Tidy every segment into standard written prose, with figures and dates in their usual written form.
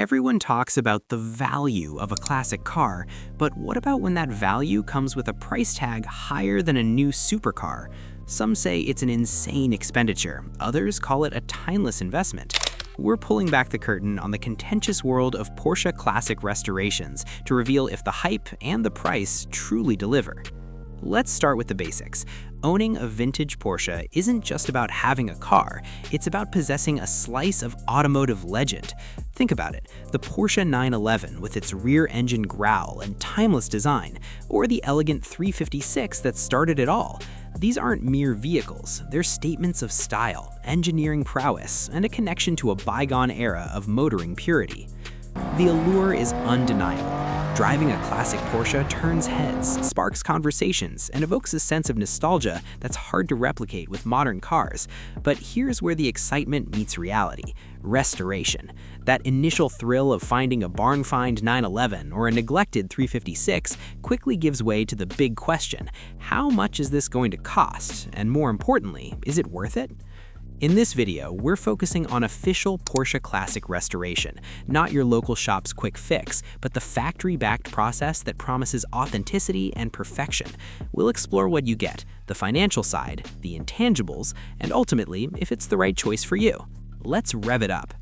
Everyone talks about the value of a classic car, but what about when that value comes with a price tag higher than a new supercar? Some say it's an insane expenditure, others call it a timeless investment. We're pulling back the curtain on the contentious world of Porsche Classic restorations to reveal if the hype and the price truly deliver. Let's start with the basics. Owning a vintage Porsche isn't just about having a car, it's about possessing a slice of automotive legend. Think about it, the Porsche 911 with its rear-engine growl and timeless design, or the elegant 356 that started it all. These aren't mere vehicles, they're statements of style, engineering prowess, and a connection to a bygone era of motoring purity. The allure is undeniable. Driving a classic Porsche turns heads, sparks conversations, and evokes a sense of nostalgia that's hard to replicate with modern cars. But here's where the excitement meets reality: restoration. That initial thrill of finding a barn-find 911 or a neglected 356 quickly gives way to the big question: how much is this going to cost? And more importantly, is it worth it? In this video, we're focusing on official Porsche Classic restoration, not your local shop's quick fix, but the factory-backed process that promises authenticity and perfection. We'll explore what you get, the financial side, the intangibles, and ultimately, if it's the right choice for you. Let's rev it up.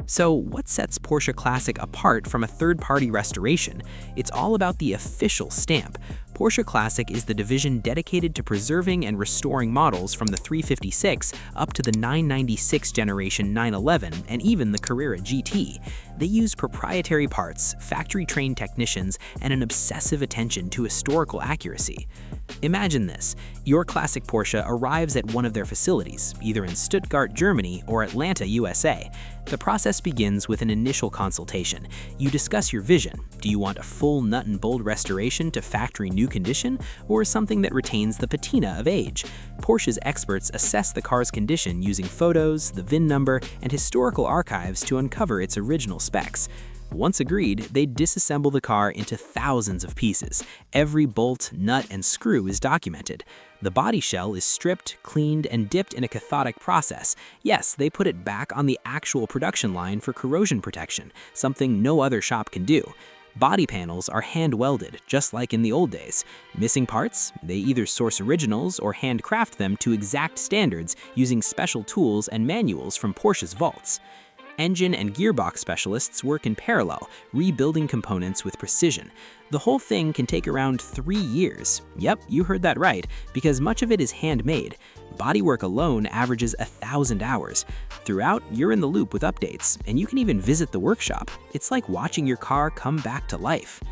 So what sets Porsche Classic apart from a third-party restoration? It's all about the official stamp. Porsche Classic is the division dedicated to preserving and restoring models from the 356 up to the 996 generation 911 and even the Carrera GT. They use proprietary parts, factory-trained technicians, and an obsessive attention to historical accuracy. Imagine this: your classic Porsche arrives at one of their facilities, either in Stuttgart, Germany, or Atlanta, USA. The process begins with an initial consultation. You discuss your vision. Do you want a full nut and bolt restoration to factory new condition, or something that retains the patina of age? Porsche's experts assess the car's condition using photos, the VIN number, and historical archives to uncover its original specs. Once agreed, they disassemble the car into thousands of pieces. Every bolt, nut, and screw is documented. The body shell is stripped, cleaned, and dipped in a cathodic process. Yes, they put it back on the actual production line for corrosion protection, something no other shop can do. Body panels are hand-welded, just like in the old days. Missing parts? They either source originals or handcraft them to exact standards using special tools and manuals from Porsche's vaults. Engine and gearbox specialists work in parallel, rebuilding components with precision. The whole thing can take around 3 years. Yep, you heard that right, because much of it is handmade. Bodywork alone averages 1,000 hours. Throughout, you're in the loop with updates, and you can even visit the workshop. It's like watching your car come back to life.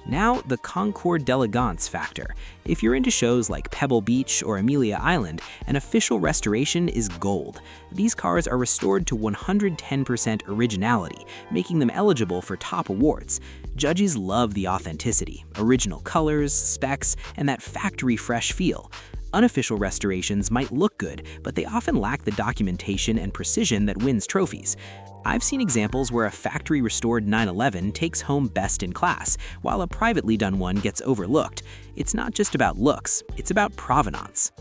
Now, the Concours d'Elegance factor. If you're into shows like Pebble Beach or Amelia Island, an official restoration is gold. These cars are restored to 110% originality, making them eligible for top awards. Judges love the authenticity, original colors, specs, and that factory-fresh feel. Unofficial restorations might look good, but they often lack the documentation and precision that wins trophies. I've seen examples where a factory-restored 911 takes home best in class, while a privately done one gets overlooked. It's not just about looks, it's about provenance.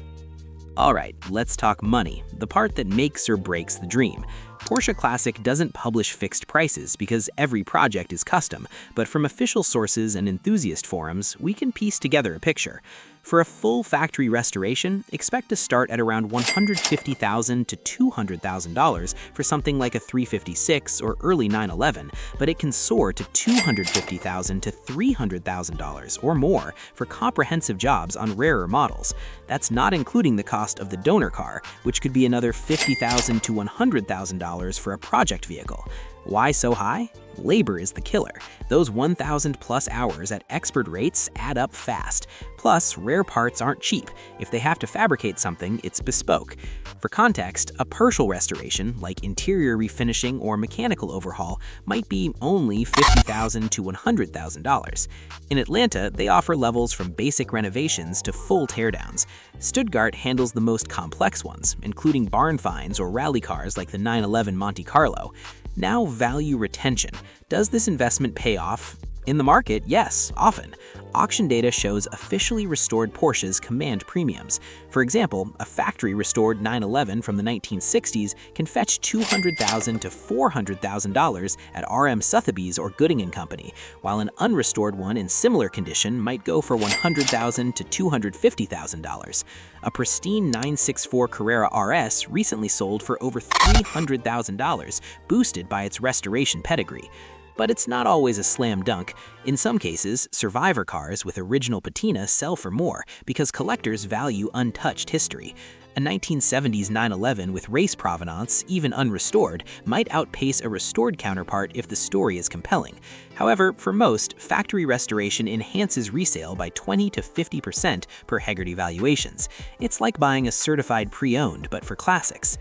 Alright, let's talk money, the part that makes or breaks the dream. Porsche Classic doesn't publish fixed prices because every project is custom, but from official sources and enthusiast forums, we can piece together a picture. For a full factory restoration, expect to start at around $150,000 to $200,000 for something like a 356 or early 911, but it can soar to $250,000 to $300,000 or more for comprehensive jobs on rarer models. That's not including the cost of the donor car, which could be another $50,000 to $100,000 for a project vehicle. Why so high? Labor is the killer. Those 1,000 plus hours at expert rates add up fast. Plus, rare parts aren't cheap. If they have to fabricate something, it's bespoke. For context, a partial restoration, like interior refinishing or mechanical overhaul, might be only $50,000 to $100,000. In Atlanta, they offer levels from basic renovations to full teardowns. Stuttgart handles the most complex ones, including barn finds or rally cars like the 911 Monte Carlo. Now, value retention. Does this investment pay off? In the market, yes, often. Auction data shows officially restored Porsches command premiums. For example, a factory-restored 911 from the 1960s can fetch $200,000 to $400,000 at RM Sotheby's or Gooding & Company, while an unrestored one in similar condition might go for $100,000 to $250,000. A pristine 964 Carrera RS recently sold for over $300,000, boosted by its restoration pedigree. But it's not always a slam dunk. In some cases, survivor cars with original patina sell for more because collectors value untouched history. A 1970s 911 with race provenance, even unrestored, might outpace a restored counterpart if the story is compelling. However, for most, factory restoration enhances resale by 20 to 50% per Hegarty valuations. It's like buying a certified pre-owned, but for classics.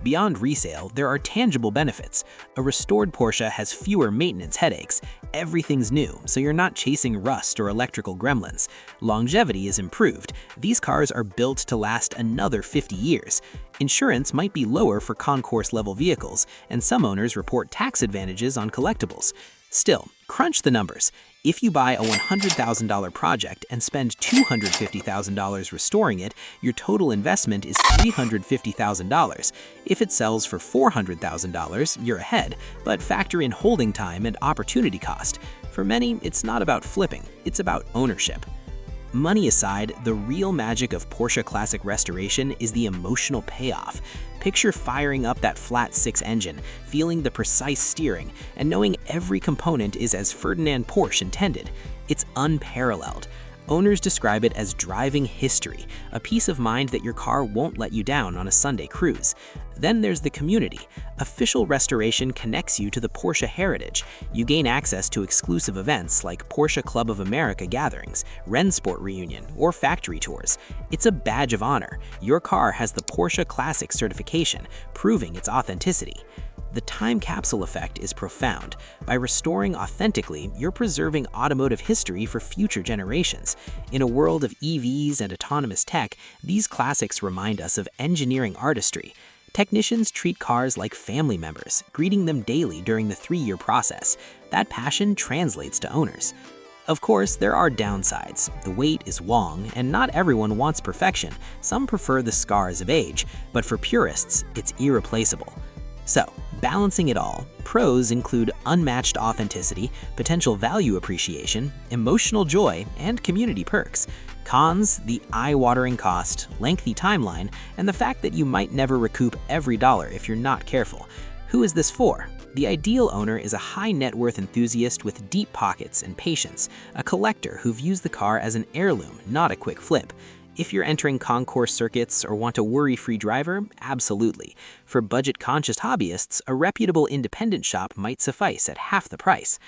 Beyond resale, there are tangible benefits. A restored Porsche has fewer maintenance headaches. Everything's new, so you're not chasing rust or electrical gremlins. Longevity is improved. These cars are built to last another 50 years. Insurance might be lower for concourse-level vehicles, and some owners report tax advantages on collectibles. Still, crunch the numbers. If you buy a $100,000 project and spend $250,000 restoring it, your total investment is $350,000. If it sells for $400,000, you're ahead, but factor in holding time and opportunity cost. For many, it's not about flipping, it's about ownership. Money aside, the real magic of Porsche Classic restoration is the emotional payoff. Picture firing up that flat six engine, feeling the precise steering, and knowing every component is as Ferdinand Porsche intended. It's unparalleled. Owners describe it as driving history, a peace of mind that your car won't let you down on a Sunday cruise. Then there's the community. Official restoration connects you to the Porsche heritage. You gain access to exclusive events like Porsche Club of America gatherings, Rennsport reunion, or factory tours. It's a badge of honor. Your car has the Porsche Classic certification, proving its authenticity. The time capsule effect is profound. By restoring authentically, you're preserving automotive history for future generations. In a world of EVs and autonomous tech, these classics remind us of engineering artistry. Technicians treat cars like family members, greeting them daily during the 3-year process. That passion translates to owners. Of course, there are downsides. The wait is long, and not everyone wants perfection. Some prefer the scars of age, but for purists, it's irreplaceable. So, balancing it all, pros include unmatched authenticity, potential value appreciation, emotional joy, and community perks. Cons, the eye-watering cost, lengthy timeline, and the fact that you might never recoup every dollar if you're not careful. Who is this for? The ideal owner is a high-net-worth enthusiast with deep pockets and patience, a collector who views the car as an heirloom, not a quick flip. If you're entering concourse circuits or want a worry-free driver, absolutely. For budget-conscious hobbyists, a reputable independent shop might suffice at half the price.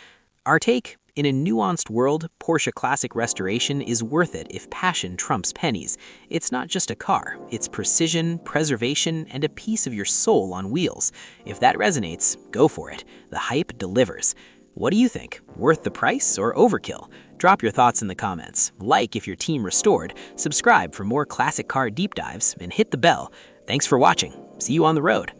Our take? In a nuanced world, Porsche Classic restoration is worth it if passion trumps pennies. It's not just a car, it's precision, preservation, and a piece of your soul on wheels. If that resonates, go for it. The hype delivers. What do you think? Worth the price or overkill? Drop your thoughts in the comments. Like if your team restored, subscribe for more classic car deep dives, and hit the bell. Thanks for watching. See you on the road.